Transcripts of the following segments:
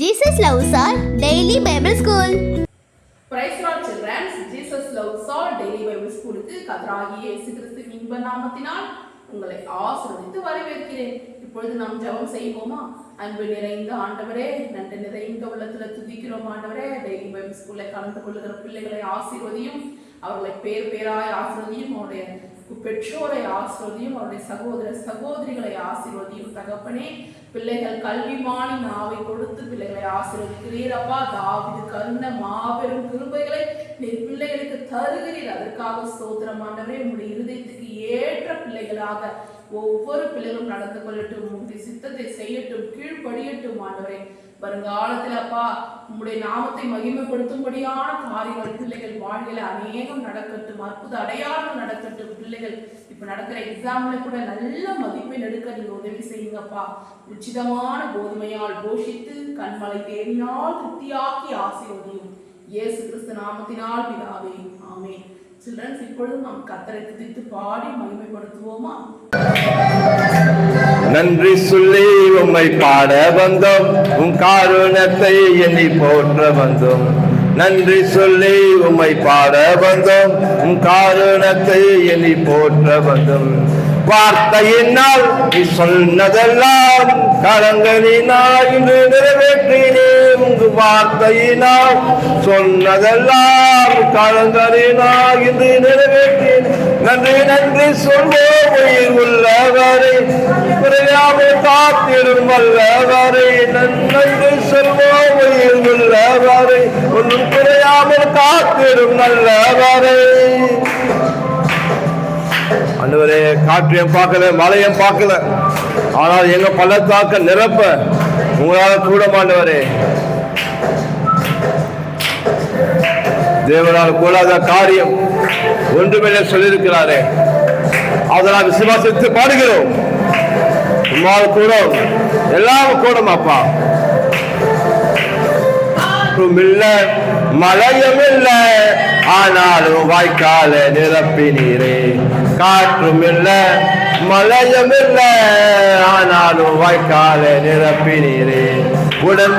Jesus Loves All Daily Bible School. Praise Lord children. Jesus Loves All Daily Bible School க்கு கர்த்தராகிய இயேசு கிறிஸ்துவின் இன்ப நாமத்தினால் உங்களை ஆசீர்வதித்து வரவேற்கிறேன். இப்பொழுது நாம் ஜெபம் செய்வோமா? அன்பு நிறைந்த ஆண்டவரே, நன்றி நிறைந்த உள்ளத்துல துதிக்கிறோம் ஆண்டவரே. டெய்லி பைபிள் ஸ்கூல்ல கலந்து கொள்ளுகிற பிள்ளைகளை ஆசீர்வதியும், அவர்களை பேர் பேராய் ஆசீர்வதியும், அவருடைய பெற்றோரை ஆசீர்வதியும், அவருடைய சகோதர சகோதரிகளை ஆசீர்வதியும். தகப்பனே, பிள்ளைகள் கல்விமானி நாவை கொடுத்து பிள்ளைகளை ஆசீர்வதிக்கிறீர் அப்பா. தாவீது கருண்ட மாபெரும் கிருபைகளை நீர் பிள்ளைகளுக்கு தருகிறீர். அதற்காக ஸ்தோத்திரம் ஆண்டவரே. உங்களுடைய இருதயத்துக்கு ஏற்ற பிள்ளைகளாக ஒவ்வொரு பிள்ளைகளும் நடந்து கொள்ளட்டும், உங்களுடைய சித்தத்தை செய்யட்டும், கீழ்ப்படியட்டும் ஆண்டவரே. வருங்காலத்தில் அப்பா உங்களுடைய நாமத்தை மகிமைப்படுத்தும்படியான காரியங்கள் பிள்ளைகள் வாழ்க்கையில அநேகம் நடக்கட்டும், அற்புத அடையாளம் நடக்கட்டும். பிள்ளைகள் இப்ப நடக்கிற எக்ஸாம்ல கூட நல்ல மதிப்பெண் எடுக்க நீங்க உதவி செய்யுங்கப்பா. உச்சிதமான கோதுமையால் போஷித்து கண்மலை தேவினால் திருப்தியாக்கி ஆசீர்வதியும். இயேசு கிறிஸ்து நாமத்தினால் பிதாவே, ஆமென். சில்ட்ரன்ஸ், இப்பொழுது நாம் கர்த்தரை துதித்து பாடி மகிமைப்படுத்துவோமா? நன்றி சொல்லி உம்மை பாட வந்தோம், உம் காருணத்தை எண்ணி போற்ற வந்தோம். நன்றி சொல்லி உம்மை பாட வந்தோம், உம் காருணத்தை எண்ணி போற்ற வந்தோம். வார்த்தையினால் நீ சொன்னதெல்லாம் கரங்களினால் இன்று நிறைவேற்றினேன். உங்கு வார்த்தையினால் சொன்னதெல்லாம் கரங்களினால் இன்று நிறைவேற்றினேன். நன்றி நன்றி சொல்வோம் உயிர் உள்ளவரை, குறையாமல் காத்திடும் வல்லவரை. நன்றி சொல்வோம் உயிர் உள்ளவரை, ஒன்றும் குறையாமல் காத்திடும் நல்லவரை. ஆண்டவரே, காற்றையும் பார்க்கல, மழையும் பார்க்கல, ஆனால் எங்க பள்ளத்தாக்க நிரப்ப உங்களால கூட ஆண்டவரே. தேவனால் கூடாத காரியம் ஒன்றுமே சொல்லியிருக்கிறாரே, அதனால் விசுவாசித்து பாடுகிறோம். உம்மால் கூட எல்லாம் கூடும் அப்பா. இல்ல மழையும் இல்ல, ஆனாலும் வாய்க்கால நிரப்பினீரே. காற்றும் இல்ல, மழையும் இல்ல, ஆனாலும் வாய்க்கால நிரப்பினீரே. உடன்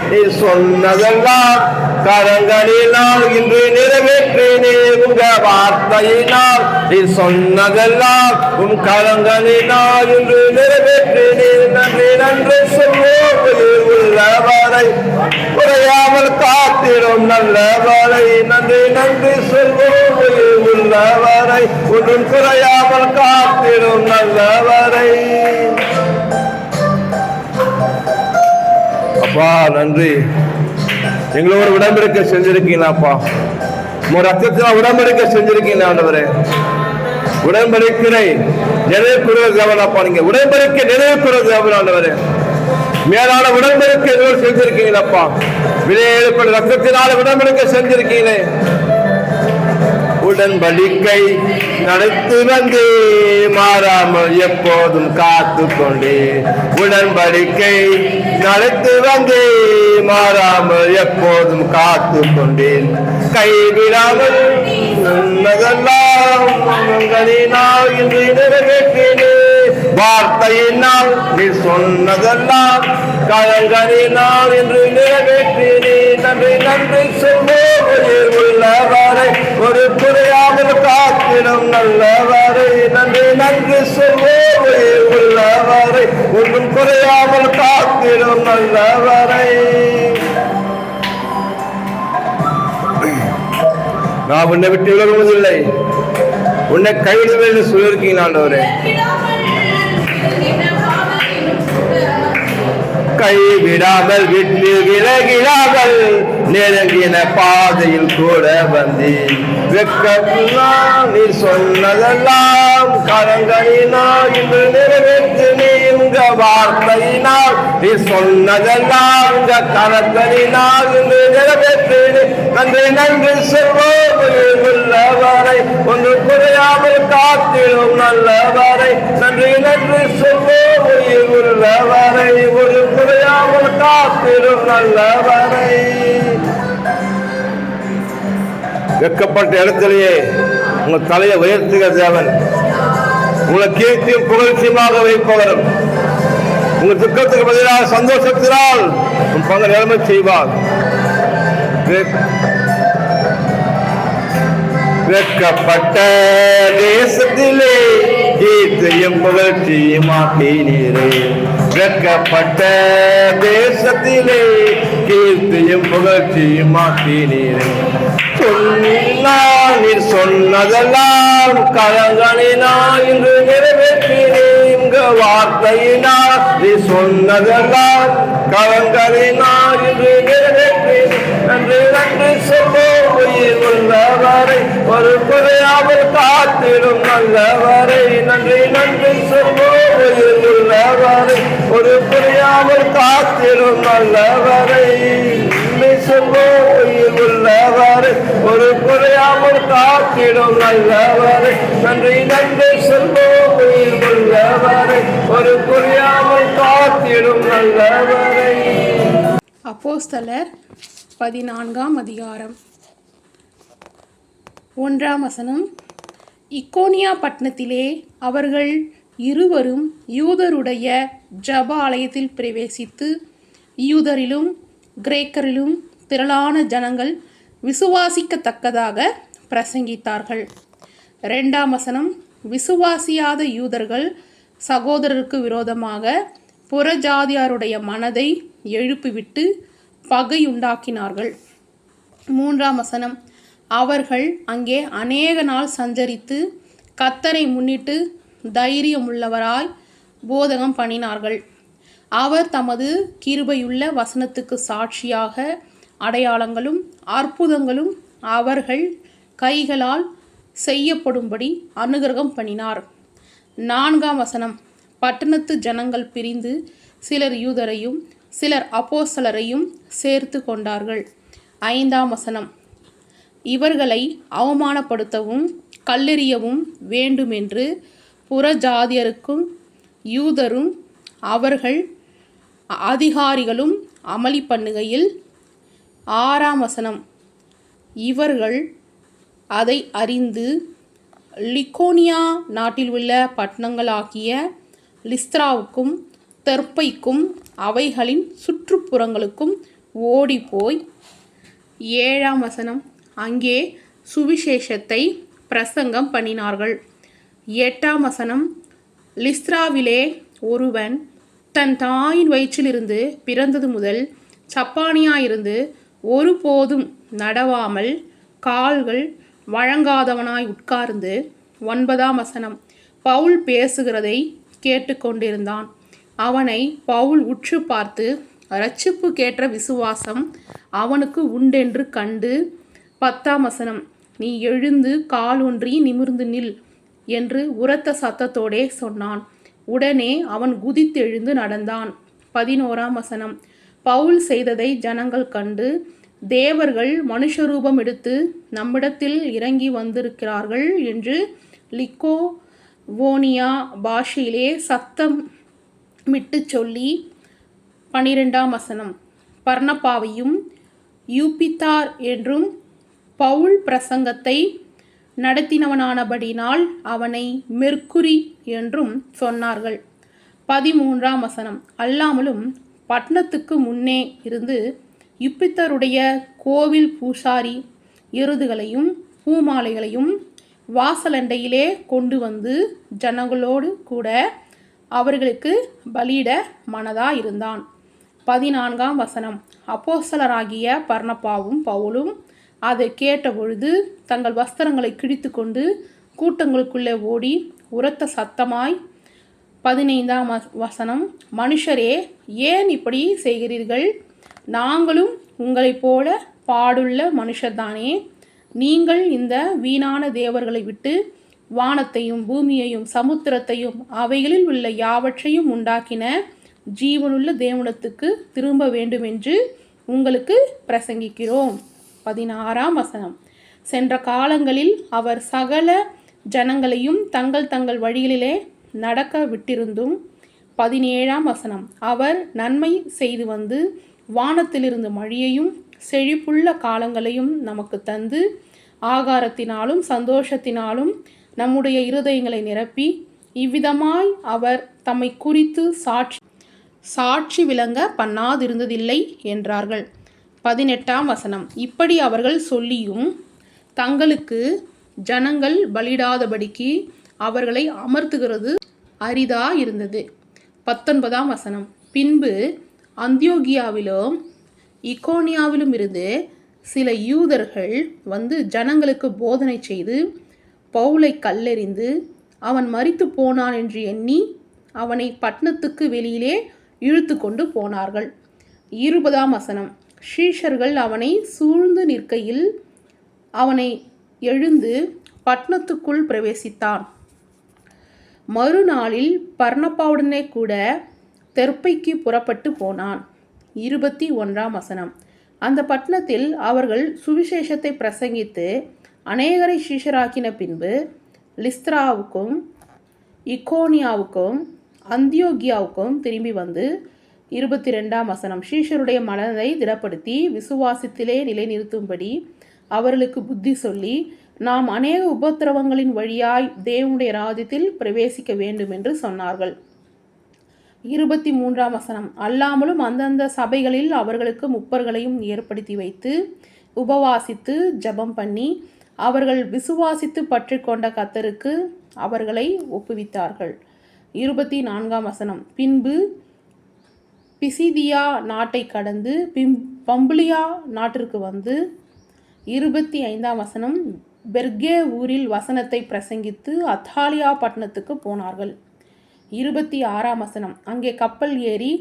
நீ சொன்னதெல்லாம் கரங்களினால் இன்று நிறைவேற்றினே. உங்க வார்த்தையினால் நீ சொன்னதெல்லாம் உன் கரங்களினால் இன்று நிறைவேற்றினே. நன்றி நன்றி சொல்வோம் உள்ளவரை, குறையாமல் காத்திடும் நல்லவரை. நன்றி நன்றி சொல்வோம் உள்ளவரை, ஒன்றும் குறையாமல் காத்திடும் நல்லவரை. அப்பா நன்றி, எங்களோட உடம்பெடுக்க செஞ்சிருக்கீங்களாப்பா. உங்க ரத்தத்தினால் உடம்பெடுக்க செஞ்சிருக்கீங்க ஆண்டவரே. உடம்பெடுக்கிறை நினைவு கூறுவது தேவனாப்பா. நீங்க உடம்பெடுக்க நினைவு கூறுவது தேவன் ஆண்டவரே. மேலான உடம்பெடுக்க எங்களோடு செஞ்சிருக்கீங்களாப்பா. விலையேற்பட்ட ரத்தத்தினால உடம்பெடுக்க செஞ்சிருக்கீங்களே. உடன்படிக்கை நடத்து வந்து மாறாமல் எப்போதும் காத்து கொண்டே. உடன்படிக்கை நடத்து வந்து மாறாமல் எப்போதும் காத்து கொண்டேன். கைவிடாமல் சொன்னதெல்லாம் இன்று நிறைவேற்றினே. வார்த்தையினால் நீ சொன்னதெல்லாம் கரங்களினால் என்று நிறைவேற்றினே. நன்றி நன்றி சொல்வோம் உள்ளவரை, ஒரு குறையாமல் காத்திடும் நல்லவரை. நன்றி நன்றி சொல்வோம் உள்ளவரை, ஒன்றும் குறையாமல் காத்திடும் நல்லவரை. நான் உன்னை விட்டு விலகுவதில்லை, உன்னை கைவிடுவேன் என்று சொல்லியிருக்கீங்க ஆண்டவரே. கைவிடாமல் விட்டு விலகிடாமல் நெருங்கின பாதையில் கூட வந்தேன். வெட்கத்தினால் நீ சொன்னதெல்லாம் கரங்களினால் இன்று நிறைவேற்றினே. உங்க வார்த்தையினால் நீ சொன்னதெல்லாம் உங்க கரங்களினால் இன்று நிறைவேற்றினே. நன்றி நன்றி சொல்வோம் உள்ளவரை, ஒன்று குறையாமல் காத்திடும் நல்லவரை. நன்றி நன்றி சொல்வோம் உள்ளவரை, ஒரு குறையாமல் காத்திடும் நல்லவரை. வெட்கப்பட்ட இடத்திலேயே உங்க தலையை உயர்த்துகிற தேவன், உங்களை கீர்த்தியும் புகழ்ச்சியுமாக வைப்பவரும், உங்க துக்கத்துக்கு பதிலாக சந்தோஷத்தினால் பங்கு நிலைமை செய்வார். வெட்கப்பட்ட தேசத்திலே கீர்த்தியும் புகழ்ச்சியும் ஆக்கினீரே. வெட்கப்பட்ட தேசத்திலே கீர்த்தியும் புகழ்ச்சியும் ஆக்கினீரே. நீர் சொன்னதெல்லாம் கலங்களினால் இன்று நிறைவேற்றினேன். வார்த்தையினால் நீ சொன்னதெல்லாம் கலங்களினால் இன்று நிறைவேற்றினேன். நன்றி நன்றி சொல்வோம் உயிர் உள்ளவரை, ஒரு குறையாமல் காத்திடும் நல்லவரை. நன்றி நன்றி சொல்வோம் உயிர் உள்ளவரை, ஒரு குறையாமல் காத்திடும் நல்லவரை. சொல்வோம் உயிர் உள்ளவரை, ஒரு குறையாமல் காத்திடும் நல்லவரை. நன்றி நன்றி சொல்வோம் உயிர் உள்ளவரை, ஒரு குறையாமல் காத்திடும் நல்லவரை. அப்போஸ்தலர் 14ஆம் அதிகாரம் 1ஆம் வசனம். இக்கோனியா பட்டணத்திலே அவர்கள் இருவரும் யூதருடைய ஜப ஆலயத்தில் பிரவேசித்து யூதரிலும் கிரேக்கரிலும் திரளான ஜனங்கள் விசுவாசிக்கத்தக்கதாக பிரசங்கித்தார்கள். 2ஆம் வசனம். விசுவாசியாத யூதர்கள் சகோதரருக்கு விரோதமாக புறஜாதியாருடைய மனதை எழுப்பிவிட்டு பகையுண்டாக்கினார்கள். 3ஆம் வசனம். அவர்கள் அங்கே அநேக நாள் சஞ்சரித்து கர்த்தரை முன்னிட்டு தைரியமுள்ளவராய் போதகம் பண்ணினார்கள். அவர் தமது கிருபையுள்ள வசனத்துக்கு சாட்சியாக அடையாளங்களும் அற்புதங்களும் அவர்கள் கைகளால் செய்யப்படும்படி அனுக்கிரகம் பண்ணினார். 4ஆம் வசனம். பட்டணத்து ஜனங்கள் பிரிந்து சிலர் யூதரையும் சிலர் அப்போஸ்தலரையும் சேர்த்து கொண்டார்கள். 5ஆம் வசனம். இவர்களை அவமானப்படுத்தவும் கல்லெறியவும் வேண்டுமென்று புறஜாதியருக்கும் யூதரும் அவர்கள் அதிகாரிகளும் அமளி பண்ணுகையில் 6ஆம் வசனம். இவர்கள் அதை அறிந்து லிக்கோனியா நாட்டில் உள்ள பட்டணங்களாகிய லிஸ்திராவுக்கும் தெர்பைக்கும் அவைகளின் சுற்றுப்புறங்களுக்கும் ஓடிப்போய் 7ஆம் வசனம். அங்கே சுவிசேஷத்தை பிரசங்கம் பண்ணினார்கள். 8ஆம் வசனம். லிஸ்திராவிலே ஒருவன் தன் தாயின் வயிற்றிலிருந்து பிறந்தது முதல் சப்பானியாயிருந்து ஒருபோதும் நடவாமல் கால்கள் வழங்காதவனாய் உட்கார்ந்து 9ஆம் வசனம். பவுல் பேசுகிறதை கேட்டுக்கொண்டிருந்தான். அவனை பவுல் உற்று பார்த்து இரட்சிப்புக்கேற்ற விசுவாசம் அவனுக்கு உண்டென்று கண்டு 10ஆம் வசனம். நீ எழுந்து காலொன்றி நிமிர்ந்து நில் என்று உரத்த சத்தத்தோடே சொன்னான். உடனே அவன் குதித்தெழுந்து நடந்தான். 11ஆம் வசனம். பவுல் செய்ததை ஜனங்கள் கண்டு தேவர்கள் மனுஷரூபம் எடுத்து நம்மிடத்தில் இறங்கி வந்திருக்கிறார்கள் என்று லிக்கோவோனியா பாஷையிலே சத்தமிட்டு சொல்லி 12ஆம் வசனம். பர்னபாவையும் யூப்பித்தார் என்றும் பவுல் பிரசங்கத்தை நடத்தினவனானபடினால் அவனை மெர்க்குரி என்றும் சொன்னார்கள். 13ஆம் வசனம். அல்லாமலும் பட்டணத்துக்கு முன்னே இருந்து யுப்பித்தருடைய கோவில் பூசாரி எருதுகளையும் பூமாலைகளையும் வாசலண்டையிலே கொண்டு வந்து ஜனங்களோடு கூட அவர்களுக்கு பலியிட மனதாயிருந்தான். 14ஆம் வசனம். அப்போஸ்தலராகிய பர்னபாவும் பவுலும் அதை கேட்டபொழுது தங்கள் வஸ்திரங்களை கிழித்து கொண்டு கூட்டங்களுக்குள்ளே ஓடி உரத்த சத்தமாய் 15ஆம் வசனம். மனுஷரே, ஏன் இப்படி செய்கிறீர்கள்? நாங்களும் உங்களைப் போல பாடுள்ள மனுஷர்தானே. நீங்கள் இந்த வீணான தேவர்களை விட்டு வானத்தையும் பூமியையும் சமுத்திரத்தையும் அவைகளில் உள்ள யாவற்றையும் உண்டாக்கின ஜீவனுள்ள தேவனத்துக்கு திரும்ப வேண்டுமென்று உங்களுக்கு பிரசங்கிக்கிறோம். 16ஆம் வசனம். சென்ற காலங்களில் அவர் சகல ஜனங்களையும் தங்கள் தங்கள் வழிகளிலே நடக்க விட்டிருந்தும் 17ஆம் வசனம். அவர் நன்மை செய்து வந்து வானத்திலிருந்து மழையையும் செழிப்புள்ள காலங்களையும் நமக்கு தந்து ஆகாரத்தினாலும் சந்தோஷத்தினாலும் நம்முடைய இருதயங்களை நிரப்பி இவ்விதமாய் அவர் தம்மை குறித்து சாட்சி விளங்க பண்ணாதிருந்ததில்லை என்றார்கள். 18ஆம் வசனம். இப்படி அவர்கள் சொல்லியும் தங்களுக்கு ஜனங்கள் பலியிடாதபடிக்கு அவர்களை அமர்த்துகிறது அரிதா இருந்தது. 19ஆம் வசனம். பின்பு அந்தியோகியாவிலும் இக்கோனியாவிலும் இருந்து சில யூதர்கள் வந்து ஜனங்களுக்கு போதனை செய்து பவுலை கல்லெறிந்து அவன் மரித்து போனான் என்று எண்ணி அவனை பட்டணத்துக்கு வெளியிலே இழுத்து கொண்டு போனார்கள். 20ஆம் வசனம். சீஷர்கள் அவனை சூழ்ந்து நிற்கையில் அவனை எழுந்து பட்டணத்துக்குள் பிரவேசித்தான். மறுநாளில் பர்னபாவுடனே கூட தெர்பைக்கு புறப்பட்டு போனான். 21ஆம் வசனம். அந்த பட்டணத்தில் அவர்கள் சுவிசேஷத்தை பிரசங்கித்து அநேகரை சீஷராக்கின பின்பு லிஸ்திராவுக்கும் இக்கோனியாவுக்கும் அந்தியோகியாவுக்கும் திரும்பி வந்து 22ஆம் வசனம். சீஷருடைய மனதை திடப்படுத்தி விசுவாசத்திலே நிலைநிறுத்தும்படி அவர்களுக்கு புத்தி சொல்லி நாம் அநேக உபத்திரவங்களின் வழியாய் தேவனுடைய ராஜ்யத்தில் பிரவேசிக்க வேண்டும் என்று சொன்னார்கள். 23ஆம் வசனம். அல்லாமலும் அந்தந்த சபைகளில் அவர்களுக்கு முப்பர்களையும் ஏற்படுத்தி வைத்து உபவாசித்து ஜெபம் பண்ணி அவர்கள் விசுவாசித்து பற்றி கொண்ட கர்த்தருக்கு அவர்களை ஒப்புவித்தார்கள். 24ஆம் வசனம். பின்பு பிசிதியா நாட்டை கடந்து பம்புலியா நாட்டிற்கு வந்து 25ஆம் வசனம். பெர்கே ஊரில் வசனத்தை பிரசங்கித்து அத்தாலியா பட்டணத்துக்கு போனார்கள். 26ஆம் வசனம். அங்கே கப்பல் ஏறி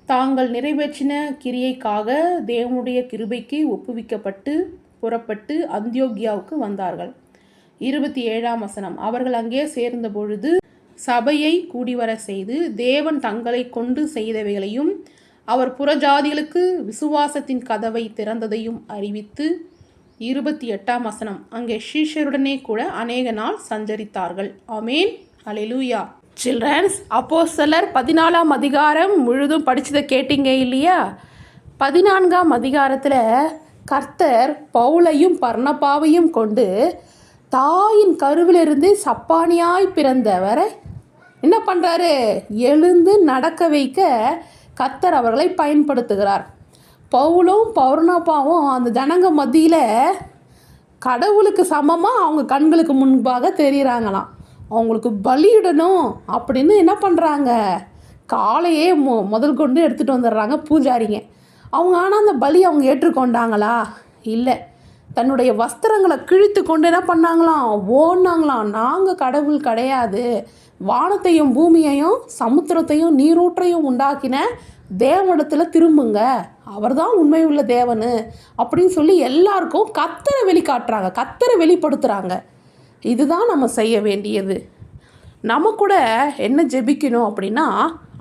தாங்கள் நிறைவேற்றின கிரியைக்காக தேவனுடைய கிருபைக்கு ஒப்புவிக்கப்பட்டு புறப்பட்டு அந்தியோகியாவுக்கு வந்தார்கள். 27ஆம் வசனம். அவர்கள் அங்கே சேர்ந்த பொழுது சபையை கூடிவர செய்து தேவன் தங்களை கொண்டு செய்தவைகளையும் அவர் புறஜாதிகளுக்கு விசுவாசத்தின் கதவை திறந்ததையும் அறிவித்து 28ஆம் வசனம். அங்கே சீஷருடனே கூட அநேக நாள் சஞ்சரித்தார்கள். ஆமேன். அல்லேலூயா. சில்ட்ரன்ஸ், அப்போஸ்தலர் 14ஆம் அதிகாரம் முழுதும் படிச்சதை கேட்டீங்க இல்லையா? 14ஆம் அதிகாரத்தில் கர்த்தர் பவுலையும் பர்னபாவையும் கொண்டு தாயின் கருவிலிருந்து சப்பானியாய் பிறந்தவரை என்ன பண்ணுறாரு? எழுந்து நடக்க வைக்க கர்த்தர் அவர்களை பயன்படுத்துகிறார். பவுலும் பர்னபாவும் அந்த ஜனங்க மத்தியில் கடவுளுக்கு சமமாக அவங்க கண்களுக்கு முன்பாக தெரிகிறாங்களாம். அவங்களுக்கு பலியிடணும் அப்படின்னு என்ன பண்ணுறாங்க? காலையே முதல் கொண்டு எடுத்துகிட்டு வந்துடுறாங்க பூஜாரிங்க. அவங்க ஆனால் அந்த பலி அவங்க ஏற்றுக்கொண்டாங்களா? இல்லை. தன்னுடைய வஸ்திரங்களை கிழித்து கொண்டு என்ன பண்ணாங்களாம்? ஓடினாங்களாம். நாங்கள் கடவுள் கிடையாது, வானத்தையும் பூமியையும் சமுத்திரத்தையும் நீரூற்றையும் உண்டாக்கின தேவனிடத்தில் திரும்புங்க, அவர் தான் உண்மை உள்ள தேவனு அப்படின்னு சொல்லி எல்லாருக்கும் கர்த்தரை வெளிக்காட்டுறாங்க, கர்த்தரை வெளிப்படுத்துகிறாங்க. இதுதான் நம்ம செய்ய வேண்டியது. நம்ம கூட என்ன ஜெபிக்கணும் அப்படின்னா,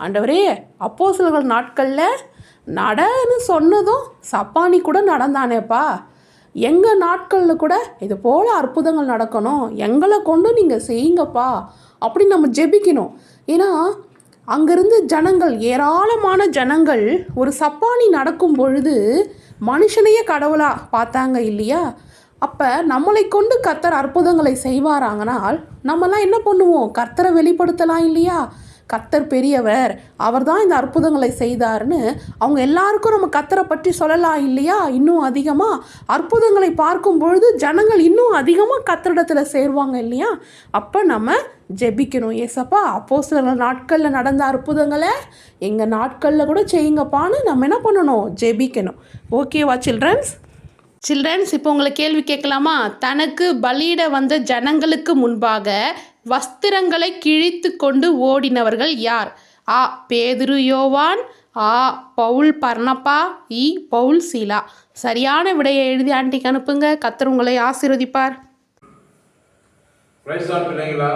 ஆண்டவரே அப்போஸ்தலர்கள் நாட்களில் நடன்னு சொன்னதும் சப்பானி கூட நடந்தானேப்பா, எங்கள் நாட்களில் கூட இது போல் அற்புதங்கள் நடக்கணும், எங்களை கொண்டு நீங்கள் செய்யுங்கப்பா அப்படின்னு நம்ம ஜெபிக்கணும். ஏன்னா அங்கேருந்து ஜனங்கள், ஏராளமான ஜனங்கள் ஒரு சப்பானி நடக்கும் பொழுது மனுஷனையே கடவுளாக பார்த்தாங்க இல்லையா? அப்போ நம்மளை கொண்டு கர்த்தர் அற்புதங்களை செய்வாராங்கனால் நம்மலாம் என்ன பண்ணுவோம்? கர்த்தரை வெளிப்படுத்தலாம் இல்லையா? கர்த்தர் பெரியவர், அவர் தான் இந்த அற்புதங்களை செய்தார்னு அவங்க எல்லாருக்கும் நம்ம கர்த்தரை பற்றி சொல்லலாம் இல்லையா? இன்னும் அதிகமாக அற்புதங்களை பார்க்கும் பொழுது ஜனங்கள் இன்னும் அதிகமாக கர்த்தரிடத்தில் சேருவாங்க இல்லையா? அப்போ நம்ம ஜெபிக்கணும். ஏசப்பா, அப்போஸ்தலர்கள் நாட்களில் நடந்த அற்புதங்களை எங்கள் நாட்களில் கூட செய்யுங்கப்பான்னு நம்ம என்ன பண்ணணும்? ஜெபிக்கணும். ஓகேவா சில்ட்ரன்ஸ்? இப்போ உங்களை கேள்வி கேட்கலாமா? தனக்கு பலியிட வந்த ஜனங்களுக்கு முன்பாக வஸ்திரங்களை கிழித்து கொண்டு ஓடினவர்கள் யார்? ஆ பேதுரு யோவான், ஆ பவுல் பர்னபா, இ பவுல் சீலா. சரியான விடையை எழுதி ஆண்டிக்கு அனுப்புங்க. கர்த்தர் உங்களை ஆசீர்வதிப்பார். பிள்ளைங்களா,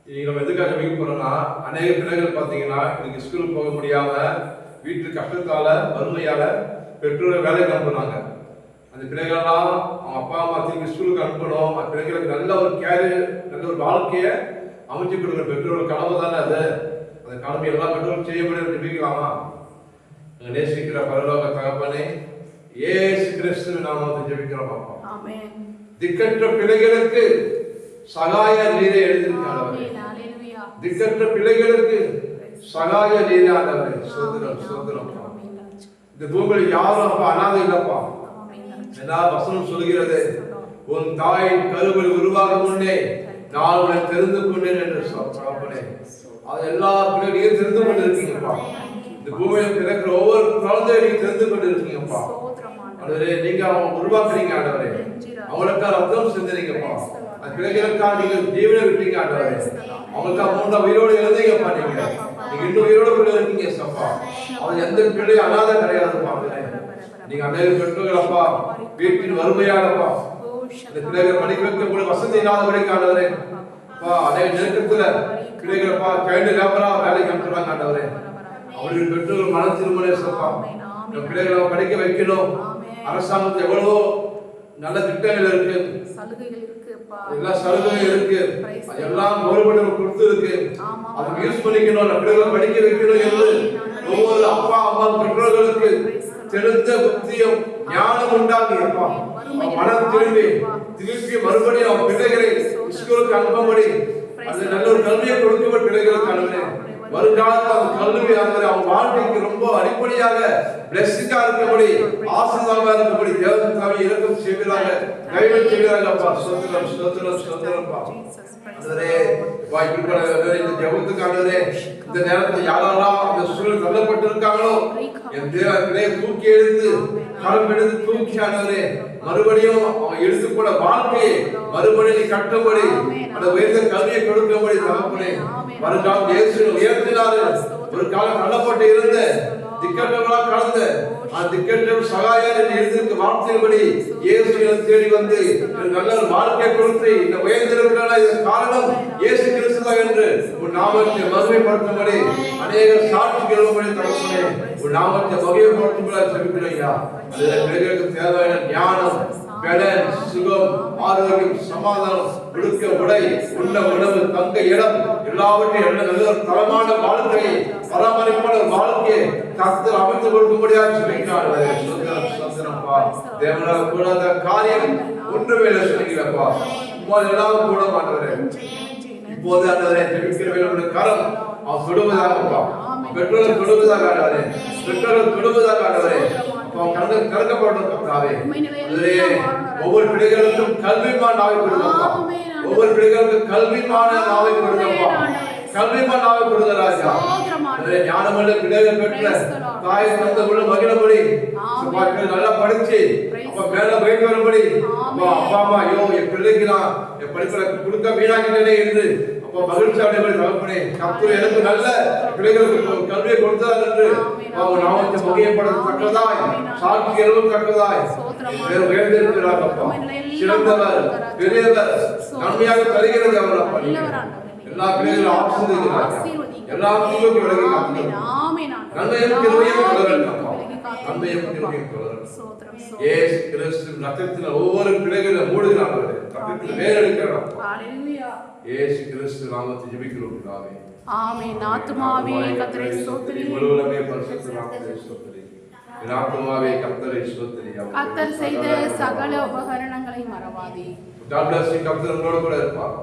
இன்னைக்கு நம்ம எதுக்காக வீக்கு போறோம்னா, அநேக பிள்ளைகள் பார்த்தீங்கன்னா இன்னைக்கு ஸ்கூலுக்கு போக முடியாம வீட்டு கஷ்டத்தால வறுமையால பெற்றோரை வேலைக்கு அனுப்புனாங்க. அந்த பிள்ளைகளெல்லாம் அவங்க அப்பா அம்மா திரும்பி ஸ்கூலுக்கு அனுப்பணும், அந்த பிள்ளைங்களுக்கு நல்ல ஒரு கேரியர், நல்ல ஒரு வாழ்க்கையை அமைச்சு கொடுக்குற பெற்றோர்கள் கடமை தானே அது. அந்த கடமை எல்லா பெற்றோரும் செய்ய முடியாது. ஜெபிக்கலாமா? நேசிக்கிற பரலோக தகப்பனே, இயேசு கிறிஸ்துவின் நாமத்தில் ஜெபிக்கிறோம் அப்பா. ஆமென். திக்கற்ற பிள்ளைகளுக்கு சகாய நீரை எழுதியிருக்காங்க. திக்கற்ற பிள்ளைகளுக்கு சகாய நீரே ஆண்டவரே. சோதரம் சோதரம்ப்பா. இந்த பூமியில் யாரும் அப்பா அனாதை இல்லப்பா. என்ன வசனம் சொல்கிறது, உன் தாயின் கருவில் உருவாக முன்னே நான் உன்னை தெரிந்து கொண்டேன் என்று சொல்றேன். அது எல்லா பிள்ளைகளையும் தெரிந்து கொண்டு இருக்கீங்கப்பா. இந்த பூமியில பிறக்கிற ஒவ்வொரு குழந்தையும் நீங்க தெரிந்து கொண்டு இருக்கீங்கப்பா. ஆண்டவரே, நீங்க அவங்க உருவாக்குறீங்க ஆண்டவரே. அவங்களுக்காக ரத்தம் செஞ்சீங்கப்பா. அந்த பிள்ளைகளுக்காக நீங்க ஜீவனை விட்டீங்க ஆண்டவரே. அவங்களுக்காக மூன்றாம் உயிரோடு எழுந்தீங்கப்பா. நீங்க இன்னும் உயிரோடு கூட இருக்கீங்க சப்பா. அவங்க எந்த பிள்ளையும் அனாத கிடையாதுப்பா. நீங்க அநேக பெற்றோர்களப்பா, வீட்டின் வறுமையானப்பா, இந்த பிள்ளைகள் படிக்க வைக்க கூட வசதி இல்லாதபடிக்கு ஆண்டவரே. அநேக நெருக்கத்துல பிள்ளைகளப்பா கைண்டு லேபரா வேலைக்கு அனுப்புறாங்க ஆண்டவரே. அவருடைய பெற்றோர்கள் மன திருமண சப்பா. இந்த பிள்ளைகளை படிக்க வைக்கணும். அரசாங்கத்தில் எவ்வளவோ நல்ல திட்டங்கள் இருக்கு, எல்லா சலுகைகள் இருக்கு, அதெல்லாம் கவர்மெண்ட் கொடுத்து இருக்கு. அதை யூஸ் பண்ணிக்கணும், பிள்ளைகளை படிக்க வைக்கணும் என்று ஒவ்வொரு அப்பா அம்மா பெற்றோர்களுக்கு தெரிந்த புத்தியும் ஞானம் உண்டாகி அப்பா மனம் திரும்பி மறுபடியும் அவன் பிள்ளைகளை ஸ்கூலுக்கு அனுப்பும்படி அந்த நல்ல ஒரு கல்வியை கொடுக்கும்படி பிள்ளைகளுக்கு அனுப்புறேன். வருங்காலத்தில் அந்த கல்வி அவங்க வாழ்க்கைக்கு ரொம்ப அடிப்படையாக பிளஸிங்கா இருக்கும்படி, ஆசீர்வாதமா இருக்கும்படி தேவன் தாவி இறக்கம் செய்கிறாங்க, கைவிட செய்கிறாங்க அப்பா. ஸ்தோத்திரம் ஸ்தோத்திரம் ஸ்தோத்திரம்ப்பா. ஆண்டவரே, இந்த ஜெபத்துக்கு ஆண்டவரே, இந்த நேரத்தில் யாரெல்லாம் அந்த சூழல் தள்ளப்பட்டு இருக்காங்களோ என் தேவனை தூக்கி எடுத்து கரம் எடுத்து தூக்கி ஆண்டவரே மறுபடியும் அவன் எடுத்து கூட வாழ்க்கையை மறுபடியும் நீ கட்டும்படி அந்த உயர்ந்த கல்வியை கொடுக்கும்படி தகப்பனே. வருங்காலம் இயேசு உயர்த்தினாரு. ஒரு காலம் தள்ளப்பட்டு இருந்த திக்கற்றவர்களாக கலந்த திக்கற்ற சகாயர் என்று எழுதியிருக்க வார்த்தையின்படி இயேசு தேடி வந்து நல்ல ஒரு வாழ்க்கை கொடுத்து இந்த உயர்ந்திருக்கிற காரணம் இயேசு கிறிஸ்து என்று உன் நாமத்தை மகிமைப்படுத்தும்படி அநேக சாட்சிகள் தகப்பனே உன் நாமத்தை மகிமைப்படுத்தும்படி செபிக்கிறேன். பிள்ளைகளுக்கு தேவையான ஞானம், பலன், சுகம், ஆரோக்கியம், சமாதானம், உடுக்க உடை, உள்ள உணவு, தங்க இடம் எல்லாவற்றையும் நல்ல ஒரு தரமான வாழ்க்கையை பராமரிப்பான ஒரு வாழ்க்கையை கர்த்தர் அமைத்து கொடுக்கும்படியாக சொல்லிக்கிறார். தேவனால கூடாத காரியம் ஒன்றுமே இல்லை சொல்லிக்கிறப்பா. எல்லாம் கூட மாட்டவரே. இப்போது ஆண்டவரே ஜெபிக்கிறவர்களுடைய கரம் அவன் தொடுவதாகப்பா. பெற்றோர்கள் தொடுவதாக ஆண்டவரே, பெற்றோர்கள் தொடுவதாக ஆண்டவரே. ஒவ்வொரு பிள்ளைகளுக்கும் கல்விமான நாவை கொடுங்கப்பா. ஒவ்வொரு பிள்ளைகளுக்கும் கல்விமான நாவை கொடுங்கப்பா. கல்விமான நாவை கொடுங்க ராஜா. ஞானமுள்ள பிள்ளைகள் பெற்ற தாய் தந்த உள்ள மகிழபடி நல்லா படிச்சு அப்ப மேல போயிட்டு வரும்படி அப்பா அம்மா ஐயோ என் பிள்ளைக்கு நான் என் படிப்புல கொடுக்க வீணாக்கிட்டேனே என்று அப்ப மகிழ்ச்சி அடைபடி தகப்பனே. கர்த்தர் எனக்கு நல்ல பிள்ளைகளுக்கு கல்வியை கொடுத்தார் என்று அவங்க நாமத்தை மகிமைப்படத்தக்கதாய் சாட்சி எழுதத்தக்கதாய் உயர்ந்திருக்கிறார் அப்பா. சிறந்தவர், பெரியவர், நன்மையாக தருகிறது அவர் அப்பா. எல்லா பிள்ளைகளும் ஆசீர்வதிக்கிறார். எல்லா தீமைக்கும் விலகி காத்துக்கொள்ளும். நன்மையும் கிருபையும் தொடரட்டும் அப்பா. நன்மையும் கிருபையும் தொடரட்டும். இயேசு கிறிஸ்துவின் ரத்தத்தில் ஒவ்வொரு பிள்ளைகளும் மூடுகிறார்கள். ரத்தத்தில் வேறெடுக்கிறார். இயேசு கிறிஸ்து நாமத்தை ஜெபிக்கிறோம் பிதாவே. ஆமென். ஆத்துமாவே கர்த்தரை ஸ்தோத்திரி. முழுவதுமே பரிசுத்த நாமத்தை ஸ்தோத்திரி. ஆத்துமாவே கர்த்தரை ஸ்தோத்திரி. கர்த்தர் செய்த சகல உபகரணங்களை மறவாதே. God bless you. கர்த்தர் உங்களோடு கூட இருப்பார்.